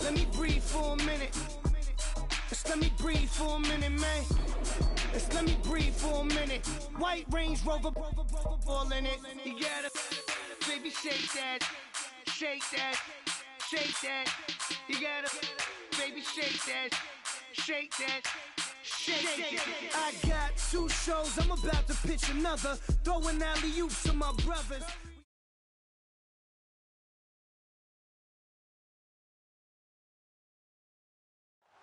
let me breathe for a minute. Just let me breathe for a minute, man. Just let me breathe for a minute. White Range Rover, all in it. You gotta, baby, shake that, shake that, shake that. You gotta, baby, shake that, shake that. I got 2 shows, I'm about to pitch another. Throwing alley-oops to my brothers.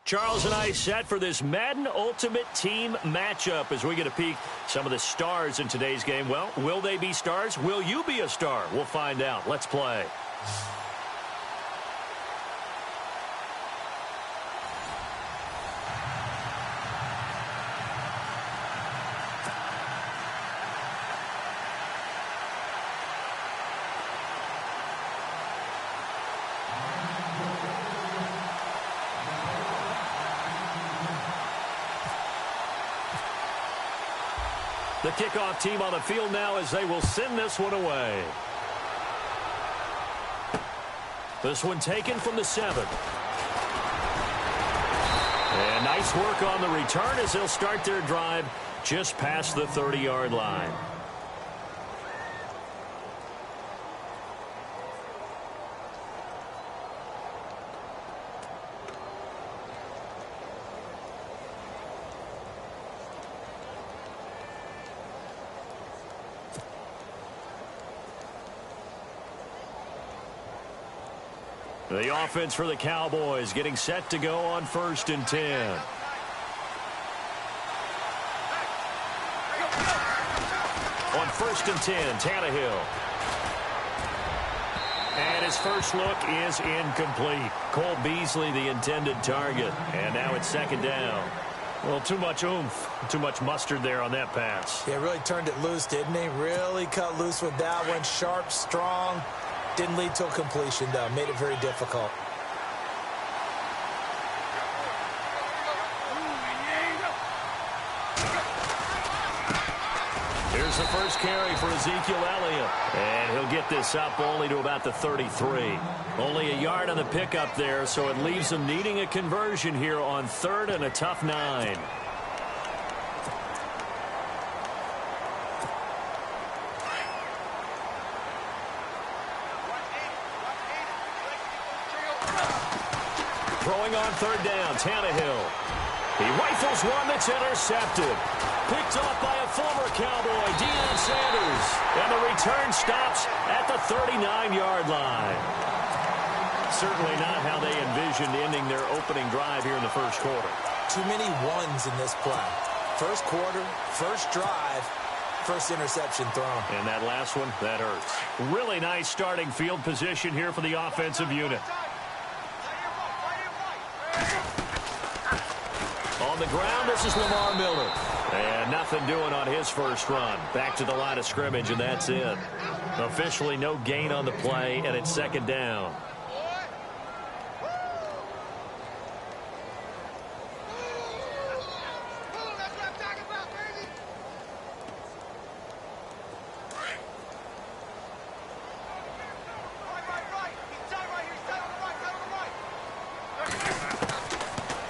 Charles and I set for this Madden Ultimate Team matchup as we get a peek some of the stars in today's game. Well, will they be stars? Will you be a star? We'll find out. Let's play. The kickoff team on the field now as they will send this one away. This one taken from the 7. And nice work on the return as they'll start their drive just past the 30-yard line. The offense for the Cowboys getting set to go on 1st and 10. On 1st and 10, Tannehill. And his first look is incomplete. Cole Beasley, the intended target. And now it's 2nd down. Well, too much oomph, too much mustard there on that pass. Yeah, really turned it loose, didn't he? Really cut loose with that one. Sharp, strong. Didn't lead to a completion, though. Made it very difficult. Here's the first carry for Ezekiel Elliott. And he'll get this up only to about the 33. Only a yard on the pickup there, so it leaves them needing a conversion here on 3rd and a tough 9. Throwing on 3rd down, Tannehill. He rifles one that's intercepted. Picked off by a former Cowboy, Deion Sanders. And the return stops at the 39-yard line. Certainly not how they envisioned ending their opening drive here in the first quarter. Too many ones in this play. First quarter, first drive, first interception thrown. And that last one, that hurts. Really nice starting field position here for the offensive unit. On the ground, this is Lamar Miller. And nothing doing on his first run. Back to the line of scrimmage, and that's it. Officially no gain on the play, and it's 2nd down.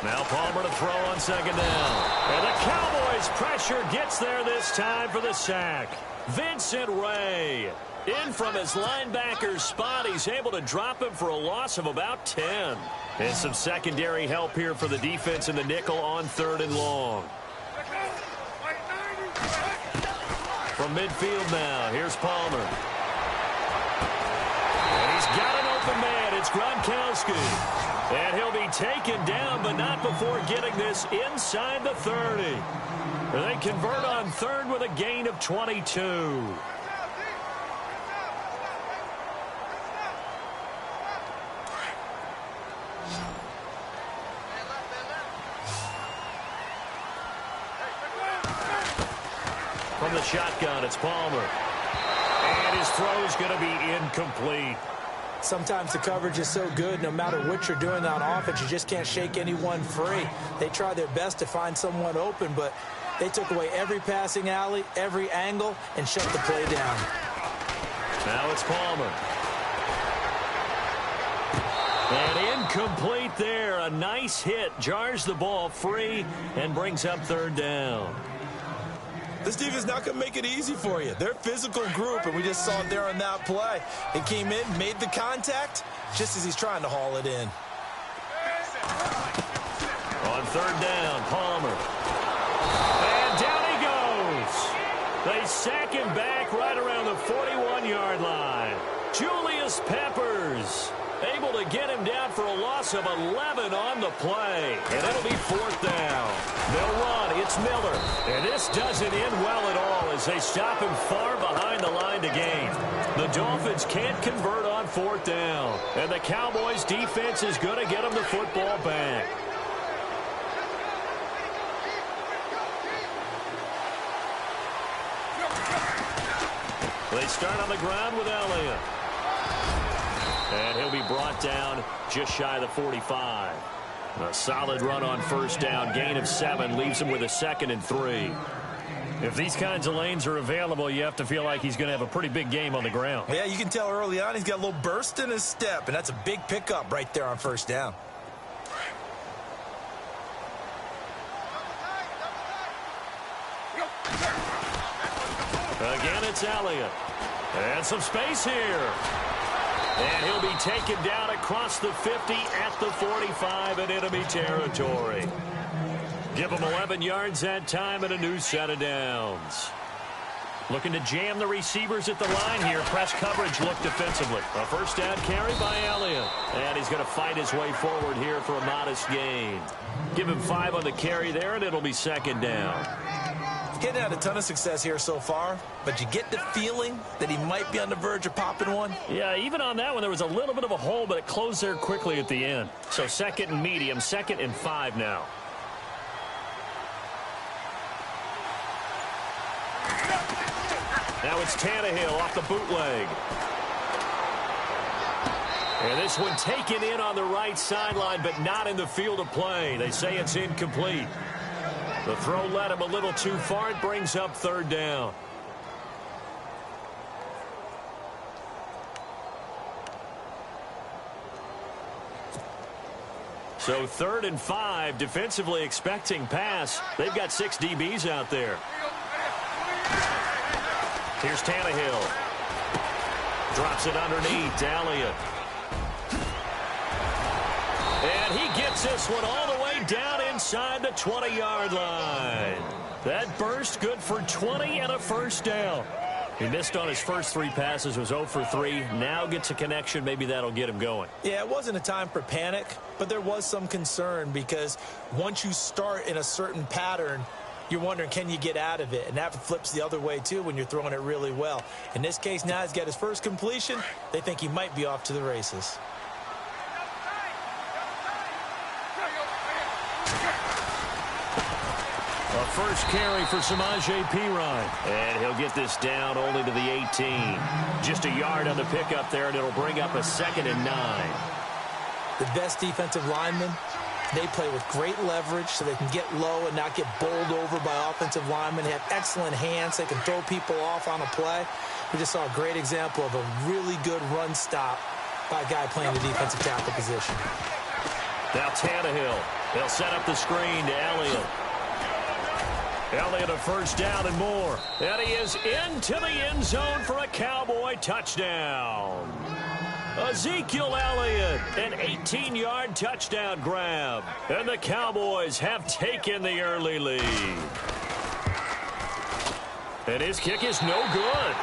Now Palmer to throw on 2nd down. And the Cowboys pressure gets there this time for the sack. Vincent Ray in from his linebacker's spot. He's able to drop him for a loss of about 10. And some secondary help here for the defense in the nickel on 3rd and long. From midfield now, here's Palmer. And he's got an open man. It's Gronkowski. And he'll be taken down, but not before getting this inside the 30. They convert on 3rd with a gain of 22. From the shotgun, it's Palmer. And his throw's going to be incomplete. Sometimes the coverage is so good, no matter what you're doing on offense, you just can't shake anyone free. They try their best to find someone open, but they took away every passing alley, every angle, and shut the play down. Now it's Palmer. And Incomplete there. A nice hit. Jars the ball free and brings up third down. This defense is not going to make it easy for you. They're a physical group, and we just saw it there on that play. He came in, made the contact, just as he's trying to haul it in. On third down, Palmer. And down he goes. They sack him back right around the 41-yard line. Julius Peppers able to get him down for a loss of 11 on the play. And it'll be fourth down. They'll run. It's Miller. And this doesn't end well at all as they stop him far behind the line to gain. The Dolphins can't convert on fourth down. And the Cowboys defense is going to get them the football back. They start on the ground with Elliott. And he'll be brought down just shy of the 45. A solid run on first down. Gain of 7 leaves him with a 2nd and 3. If these kinds of lanes are available, you have to feel like he's going to have a pretty big game on the ground. Yeah, you can tell early on he's got a little burst in his step, and that's a big pickup right there on first down. Again, it's Elliott. And some space here. And he'll be taken down across the 50 at the 45 in enemy territory. Give him 11 yards that time and a new set of downs. Looking to jam the receivers at the line here. Press coverage look defensively. A first down carry by Elliott. And he's going to fight his way forward here for a modest gain. Give him 5 on the carry there, and it'll be second down. Getting had a ton of success here so far, but you get the feeling that he might be on the verge of popping one. Yeah, even on that one, there was a little bit of a hole, but it closed there quickly at the end. So second and medium, 2nd and 5 now. Now it's Tannehill off the bootleg. And this one taken in on the right sideline, but not in the field of play. They say it's incomplete. The throw led him a little too far. It brings up third down. So 3rd and 5, defensively expecting pass. They've got 6 DBs out there. Here's Tannehill. Drops it underneath to Elliott. And he gets this one all the way down inside the 20-yard line. That burst good for 20 and a first down. He missed on his first 3 passes, was 0 for 3. Now gets a connection. Maybe that'll get him going. Yeah, it wasn't a time for panic, but there was some concern because once you start in a certain pattern, you're wondering, can you get out of it? And that flips the other way, too, when you're throwing it really well. In this case, now he's got his first completion. They think he might be off to the races. A first carry for Samaje Perine. And he'll get this down only to the 18. Just a yard on the pickup there, and it'll bring up a 2nd and 9. The best defensive linemen, they play with great leverage so they can get low and not get bowled over by offensive linemen. They have excellent hands. They can throw people off on a play. We just saw a great example of a really good run stop by a guy playing the defensive tackle position. Now Tannehill. They'll set up the screen to Elliott. Elliott a first down and more. And he is into the end zone for a Cowboy touchdown. Ezekiel Elliott, an 18-yard touchdown grab. And the Cowboys have taken the early lead. And his kick is no good.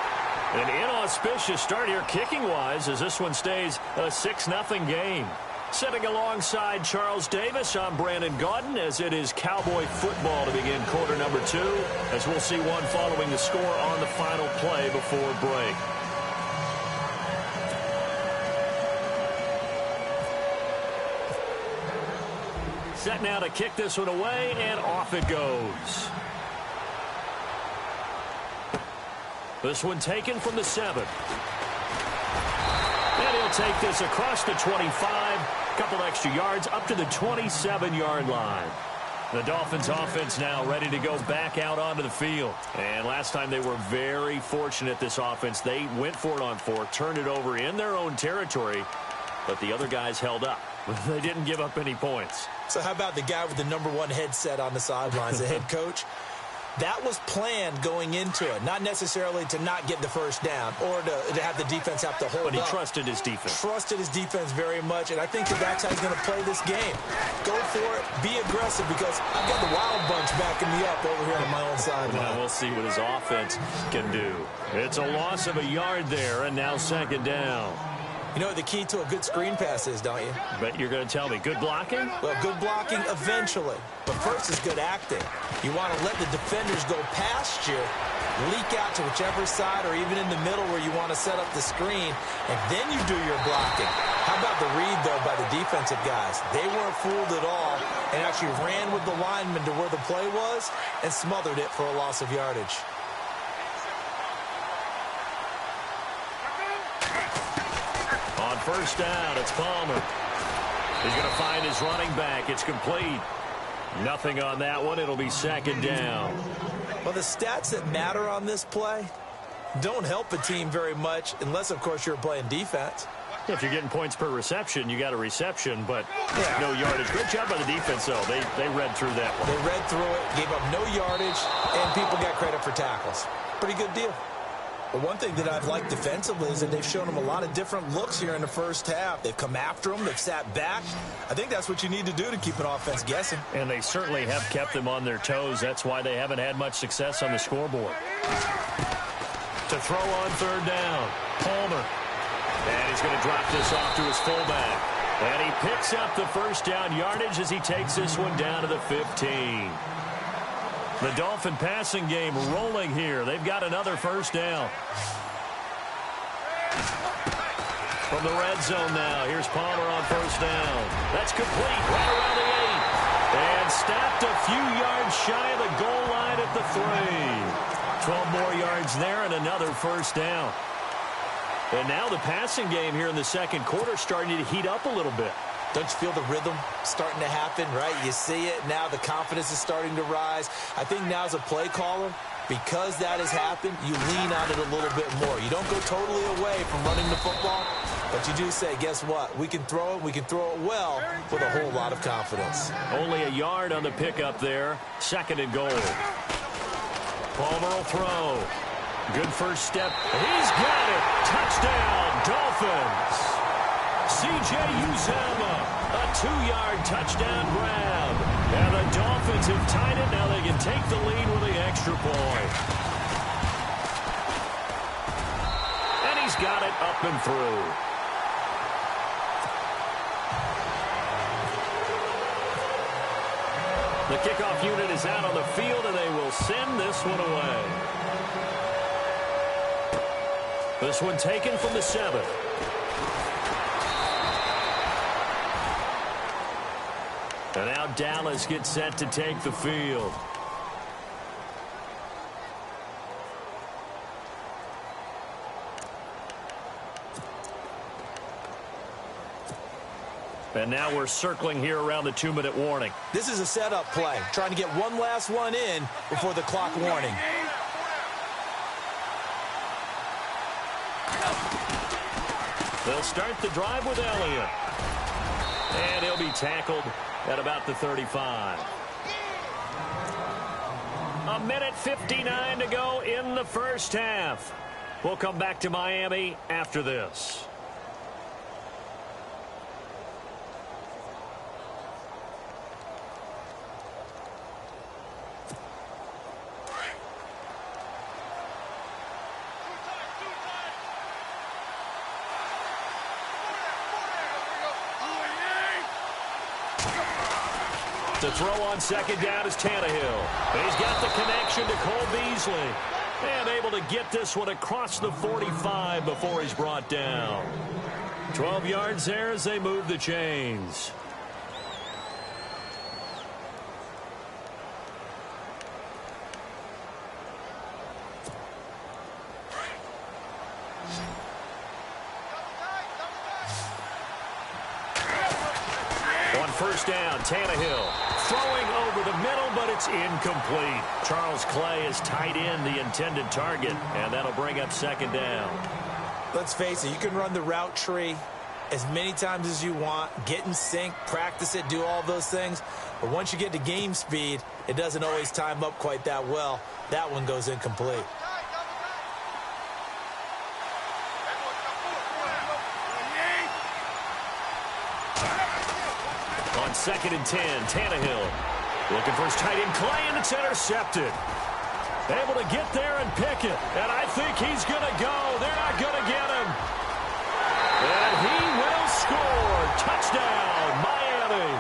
An inauspicious start here kicking-wise as this one stays a 6-0 game. Sitting alongside Charles Davis, I'm Brandon Gaudin as it is Cowboy football to begin quarter number 2, as we'll see one following the score on the final play before break. Set now to kick this one away, and off it goes. This one taken from the 7. And he'll take this across the 25, a couple extra yards, up to the 27-yard line. The Dolphins offense now ready to go back out onto the field. And last time they were very fortunate, this offense. They went for it on 4th, turned it over in their own territory, but the other guys held up. They didn't give up any points. So how about the guy with the #1 headset on the sidelines, the head coach? That was planned going into it, not necessarily to not get the first down or to have the defense have to hold up. But he trusted his defense. Trusted his defense very much, and I think that's how he's going to play this game. Go for it, be aggressive, because I've got the Wild Bunch backing me up over here on my own sideline. Now we'll see what his offense can do. It's a loss of a yard there, and now second down. You know what the key to a good screen pass is, don't you? Bet you're going to tell me. Good blocking? Well, good blocking eventually. But first is good acting. You want to let the defenders go past you, leak out to whichever side or even in the middle where you want to set up the screen, and then you do your blocking. How about the read, though, by the defensive guys? They weren't fooled at all and actually ran with the lineman to where the play was and smothered it for a loss of yardage. On first down, it's Palmer. He's going to find his running back. It's complete. Nothing on that one. It'll be second down. Well, the stats that matter on this play don't help a team very much unless, of course, you're playing defense. If you're getting points per reception, you got a reception, but no yardage. Great job by the defense, though. They read through that one. They read through it, gave up no yardage, and people got credit for tackles. Pretty good deal. But one thing that I've liked defensively is that they've shown them a lot of different looks here in the first half. They've come after them. They've sat back. I think that's what you need to do to keep an offense guessing. And they certainly have kept them on their toes. That's why they haven't had much success on the scoreboard. To throw on third down, Palmer. And he's going to drop this off to his fullback. And he picks up the first down yardage as he takes this one down to the 15. The Dolphin passing game rolling here. They've got another first down. From the red zone now, here's Palmer on first down. That's complete right around the 8. And stopped a few yards shy of the goal line at the 3. 12 more yards there and another first down. And now the passing game here in the second quarter starting to heat up a little bit. Don't you feel the rhythm starting to happen, right? You see it. Now the confidence is starting to rise. I think now as a play caller, because that has happened, you lean on it a little bit more. You don't go totally away from running the football, but you do say, guess what? We can throw it. We can throw it well with a whole lot of confidence. Only a yard on the pickup there. Second and goal. Palmer will throw. Good first step. He's got it. Touchdown, Dolphins. C.J. Uzomah, a 2-yard touchdown grab. And the Dolphins have tied it. Now they can take the lead with the extra point. And he's got it up and through. The kickoff unit is out on the field, and they will send this one away. This one taken from the 7. And now Dallas gets set to take the field. And now we're circling here around the 2-minute warning. This is a setup play, trying to get one last one in before the clock warning. They'll start the drive with Elliott. And he'll be tackled at about the 35. A minute 59 to go in the first half. We'll come back to Miami after this. To throw on second down is Tannehill. He's got the connection to Cole Beasley. And able to get this one across the 45 before he's brought down. 12 yards there as they move the chains. First down, Tannehill throwing over the middle, but it's incomplete. Charles Clay is tied in the intended target, and that'll bring up second down. Let's face it, you can run the route tree as many times as you want, get in sync, practice it, do all those things. But once you get to game speed, it doesn't always time up quite that well. That one goes incomplete. On 2nd and 10, Tannehill looking for his tight end Clay, and it's intercepted. Able to get there and pick it, and I think he's going to go. They're not going to get him. And he will score. Touchdown, Miami.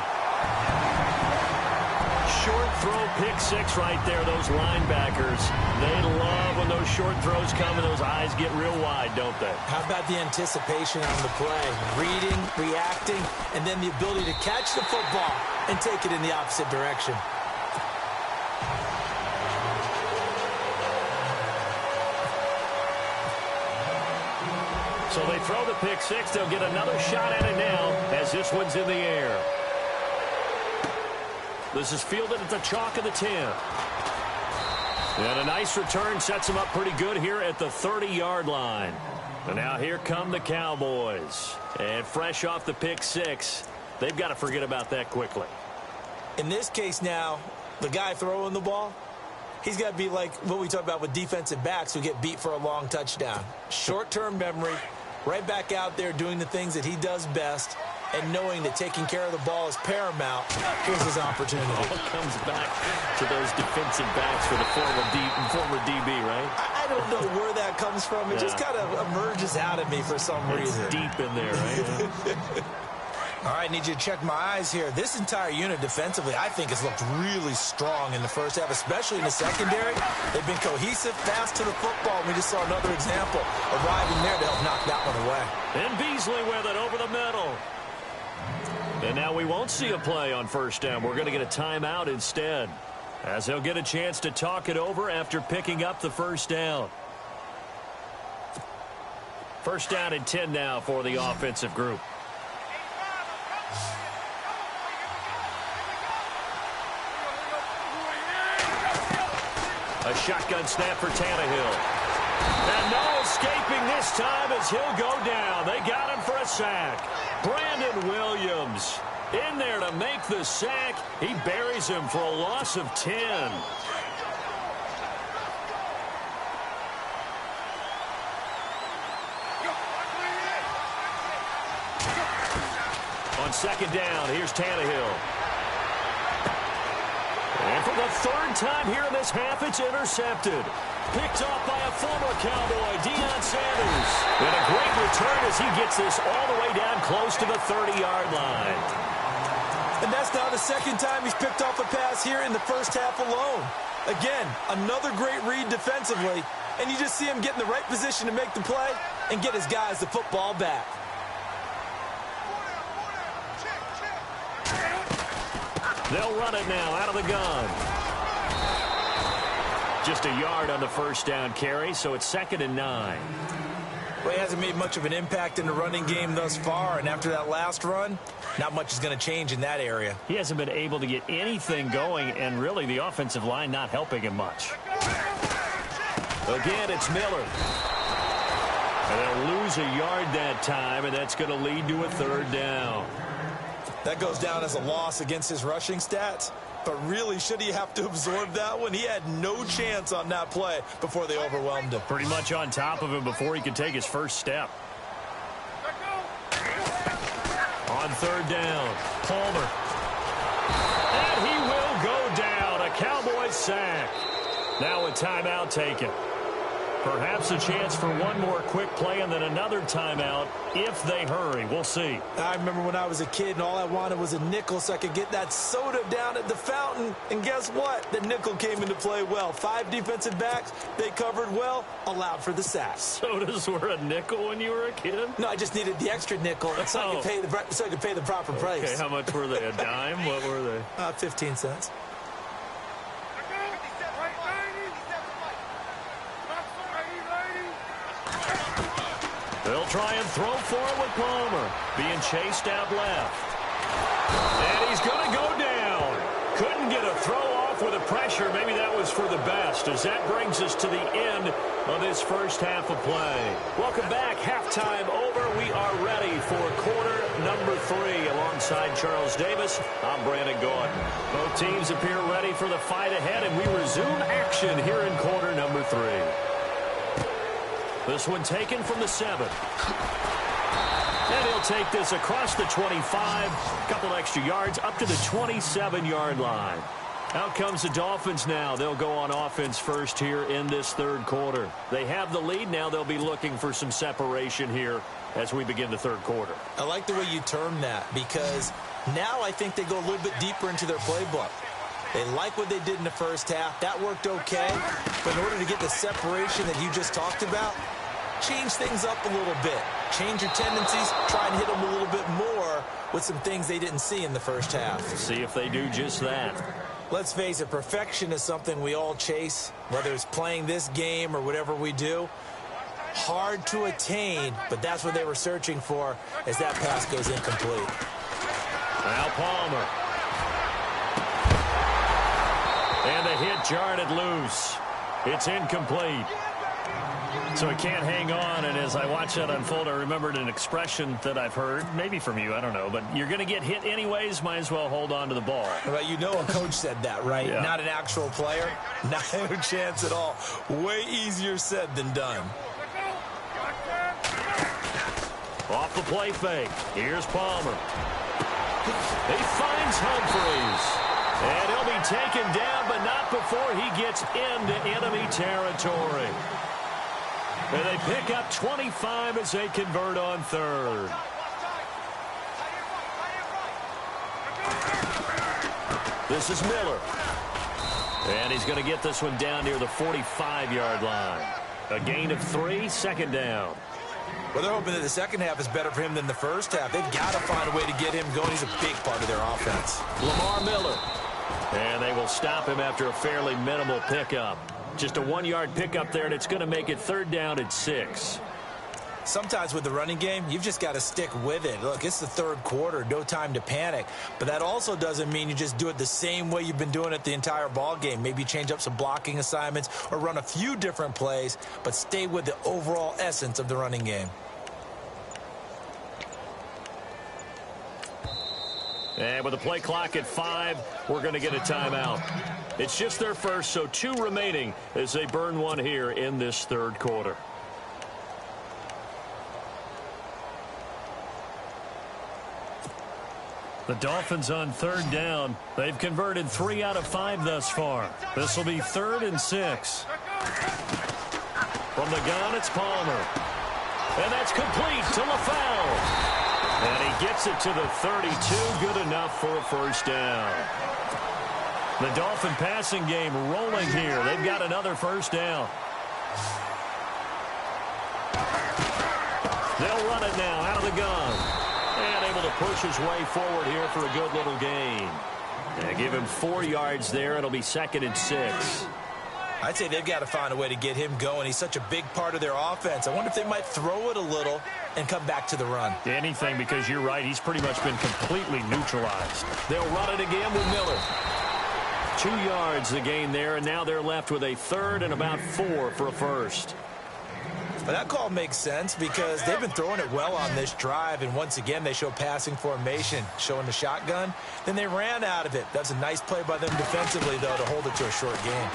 Short throw, pick six right there, those linebackers. They love when those short throws come and those eyes get real wide, don't they? How about the anticipation on the play? Reading, reacting, and then the ability to catch the football and take it in the opposite direction. So they throw the pick six. They'll get another shot at it now as this one's in the air. This is fielded at the chalk of the 10. And a nice return sets them up pretty good here at the 30-yard line. And now here come the Cowboys. And fresh off the pick six, they've got to forget about that quickly. In this case now, the guy throwing the ball, he's got to be like what we talk about with defensive backs who get beat for a long touchdown. Short-term memory, right back out there doing the things that he does best, and knowing that taking care of the ball is paramount. Here's his opportunity. All comes back to those defensive backs for the former DB, right? I don't know where that comes from. It just kind of emerges out of me for some reason. It's deep in there, right? All right, need you to check my eyes here. This entire unit defensively, I think, has looked really strong in the first half, especially in the secondary. They've been cohesive, fast to the football. We just saw another example arriving there to help knock that one away. And Beasley with it over the middle. And now we won't see a play on first down. We're going to get a timeout instead, as they'll get a chance to talk it over after picking up the first down. First down and 10 now for the offensive group. A shotgun snap for Tannehill. And no escaping this time as he'll go down. They got him for a sack. Brandon Williams in there to make the sack. He buries him for a loss of 10. On second down, here's Tannehill. And for the third time here in this half, it's intercepted. Picked off by a former Cowboy, Deion Sanders. And a great return as he gets this all the way down close to the 30-yard line. And that's now the second time he's picked off a pass here in the first half alone. Again, another great read defensively. And you just see him get in the right position to make the play and get his guys the football back. They'll run it now out of the gun. Just a yard on the first down carry, so it's 2nd and 9. Well, he hasn't made much of an impact in the running game thus far, and after that last run, not much is going to change in that area. He hasn't been able to get anything going, and really the offensive line not helping him much. Again, it's Miller. And they'll lose a yard that time, and that's going to lead to a third down. That goes down as a loss against his rushing stats. But really, should he have to absorb that one? He had no chance on that play before they overwhelmed him. Pretty much on top of him before he could take his first step. On third down, Palmer. And he will go down. A Cowboys sack. Now a timeout taken. Perhaps a chance for one more quick play and then another timeout if they hurry. We'll see. I remember when I was a kid and all I wanted was a nickel so I could get that soda down at the fountain. And guess what? The nickel came into play well. 5 defensive backs. They covered well, allowed for the sack. Sodas were a nickel when you were a kid? No, I just needed the extra nickel so I could pay the proper price. Okay, how much were they? A dime? What were they? 15 cents. They'll try and throw for it with Palmer. Being chased out left. And he's going to go down. Couldn't get a throw off with the pressure. Maybe that was for the best as that brings us to the end of this first half of play. Welcome back. Halftime over. We are ready for quarter number 3. Alongside Charles Davis, I'm Brandon Gordon. Both teams appear ready for the fight ahead, and we resume action here in quarter number 3. This one taken from the 7. And he'll take this across the 25, a couple extra yards, up to the 27-yard line. Out comes the Dolphins now. They'll go on offense first here in this third quarter. They have the lead. Now they'll be looking for some separation here as we begin the third quarter. I like the way you term that because now I think they go a little bit deeper into their playbook. They like what they did in the first half. That worked okay. But in order to get the separation that you just talked about, change things up a little bit. Change your tendencies. Try and hit them a little bit more with some things they didn't see in the first half. See if they do just that. Let's face it, perfection is something we all chase, whether it's playing this game or whatever we do. Hard to attain, but that's what they were searching for as that pass goes incomplete. Now Palmer. And the hit jarred it loose. It's incomplete. So he can't hang on, and as I watch that unfold, I remembered an expression that I've heard, maybe from you, I don't know, but you're going to get hit anyways, might as well hold on to the ball. Well, you know a coach said that, right? Yeah. Not an actual player. Not a chance at all. Way easier said than done. Off the play fake. Here's Palmer. He finds Humphries. And he'll be taken down, but not before he gets into enemy territory. And they pick up 25 as they convert on third. This is Miller. And he's going to get this one down near the 45-yard line. A gain of 3, second down. Well, they're hoping that the second half is better for him than the first half. They've got to find a way to get him going. He's a big part of their offense. Lamar Miller. And they will stop him after a fairly minimal pickup. Just a 1-yard pickup there, and it's going to make it third down at 6. Sometimes with the running game, you've just got to stick with it. Look, it's the third quarter, no time to panic. But that also doesn't mean you just do it the same way you've been doing it the entire ball game. Maybe change up some blocking assignments or run a few different plays, but stay with the overall essence of the running game. And with the play clock at 5, we're going to get a timeout. It's just their first, so 2 remaining as they burn one here in this third quarter. The Dolphins on third down. They've converted 3 out of 5 thus far. This will be 3rd and 6. From the gun, it's Palmer. And that's complete to LaFell. And he gets it to the 32, good enough for a first down. The Dolphin passing game rolling here. They've got another first down. They'll run it now out of the gun. And able to push his way forward here for a good little gain. And give him 4 yards there. It'll be 2nd and 6. I'd say they've got to find a way to get him going. He's such a big part of their offense. I wonder if they might throw it a little and come back to the run. Anything, because you're right. He's pretty much been completely neutralized. They'll run it again with Miller. 2 yards the gain there, and now they're left with a 3rd and about 4 for a first. But that call makes sense because they've been throwing it well on this drive, and once again they show passing formation, showing the shotgun. Then they ran out of it. That's a nice play by them defensively, though, to hold it to a short game.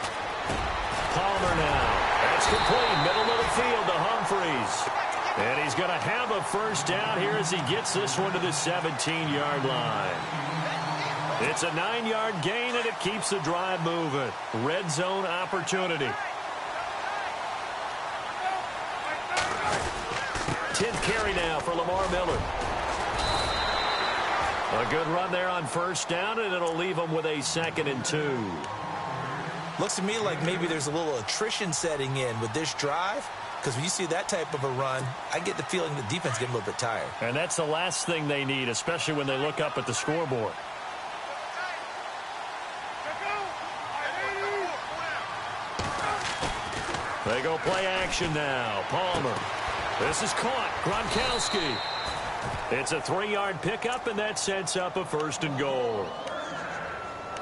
Palmer now. That's complete. Middle of the field to Humphries. And he's going to have a first down here as he gets this one to the 17-yard line. It's a 9-yard gain, and it keeps the drive moving. Red zone opportunity. 10th carry now for Lamar Miller. A good run there on first down, and it'll leave him with a 2nd and 2. Looks to me like maybe there's a little attrition setting in with this drive, because when you see that type of a run, I get the feeling the defense getting a little bit tired. And that's the last thing they need, especially when they look up at the scoreboard. They go play action now. Palmer. This is caught. Gronkowski. It's a 3-yard pickup, and that sets up a 1st and goal.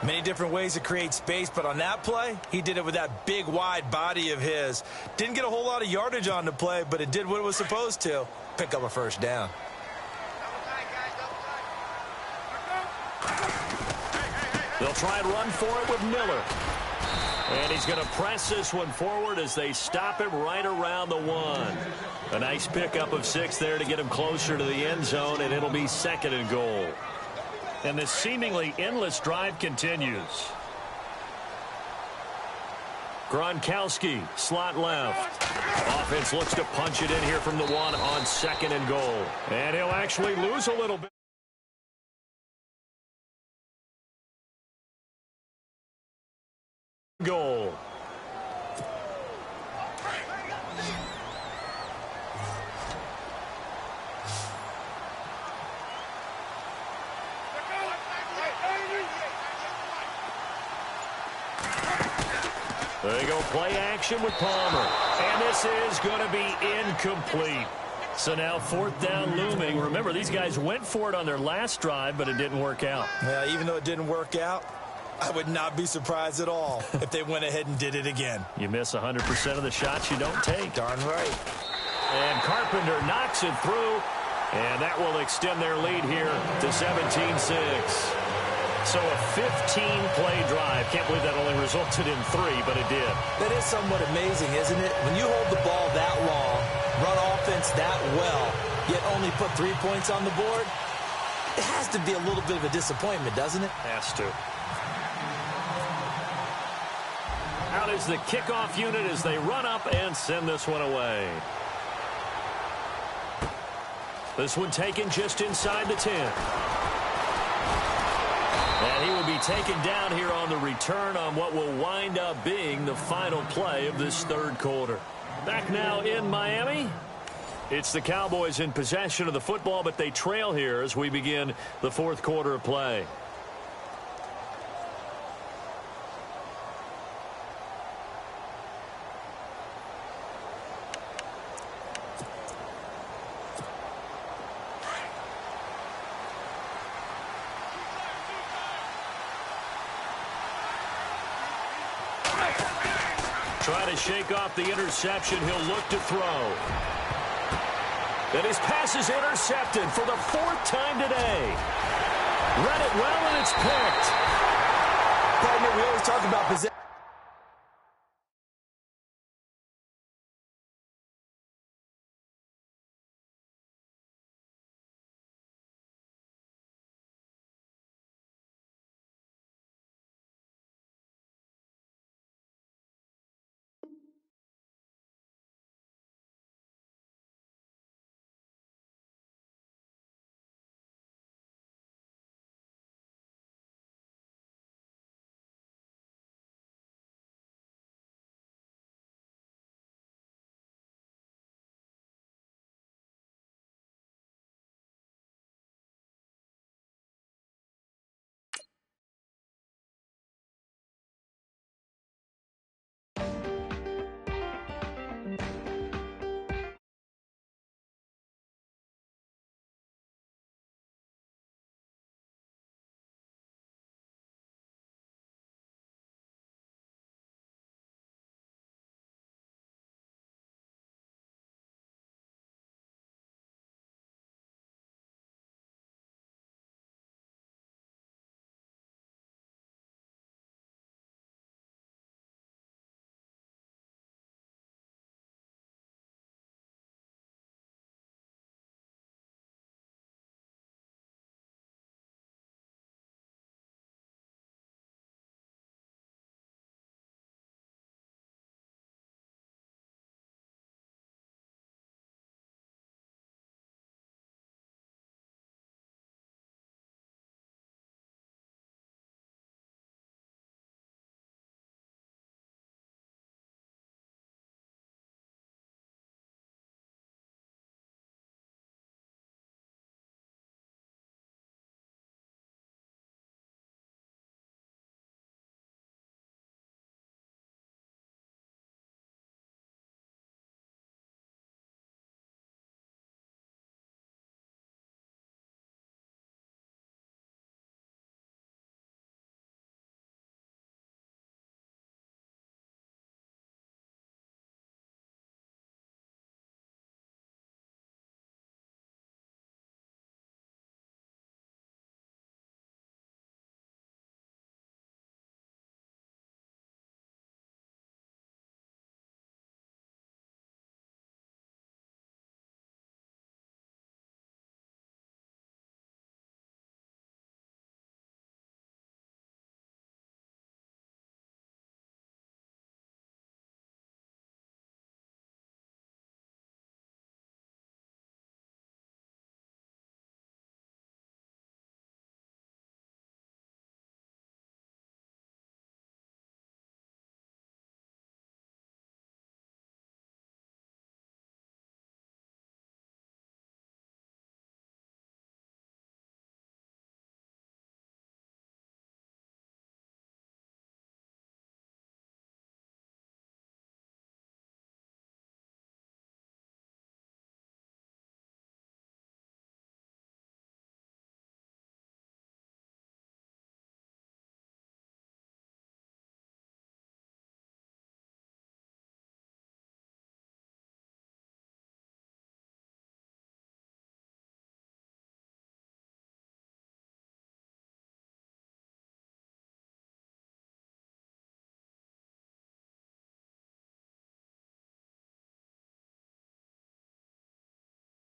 Many different ways to create space, but on that play, he did it with that big, wide body of his. Didn't get a whole lot of yardage on the play, but it did what it was supposed to. Pick up a first down. They'll try and run for it with Miller. And he's going to press this one forward as they stop him right around the 1. A nice pickup of 6 there to get him closer to the end zone, and it'll be 2nd and goal. And this seemingly endless drive continues. Gronkowski, slot left. Offense looks to punch it in here from the 1 on 2nd and goal. And he'll actually lose a little bit. Goal. There you go, play action with Palmer. And this is going to be incomplete. So now 4th down looming. Remember, these guys went for it on their last drive, but it didn't work out. Yeah, even though it didn't work out, I would not be surprised at all if they went ahead and did it again. You miss 100% of the shots you don't take. Darn right. And Carpenter knocks it through, and that will extend their lead here to 17-6. So a 15-play drive. Can't believe that only resulted in 3, but it did. That is somewhat amazing, isn't it? When you hold the ball that long, run offense that well, yet only put 3 points on the board, it has to be a little bit of a disappointment, doesn't it? Has to. Out is the kickoff unit as they run up and send this one away. This one taken just inside the 10. And he will be taken down here on the return on what will wind up being the final play of this 3rd quarter. Back now in Miami. It's the Cowboys in possession of the football, but they trail here as we begin the 4th quarter of play. Trying to shake off the interception. He'll look to throw. And his pass is intercepted for the 4th time today. Read it well, and it's picked. Partner, we always talk about possession.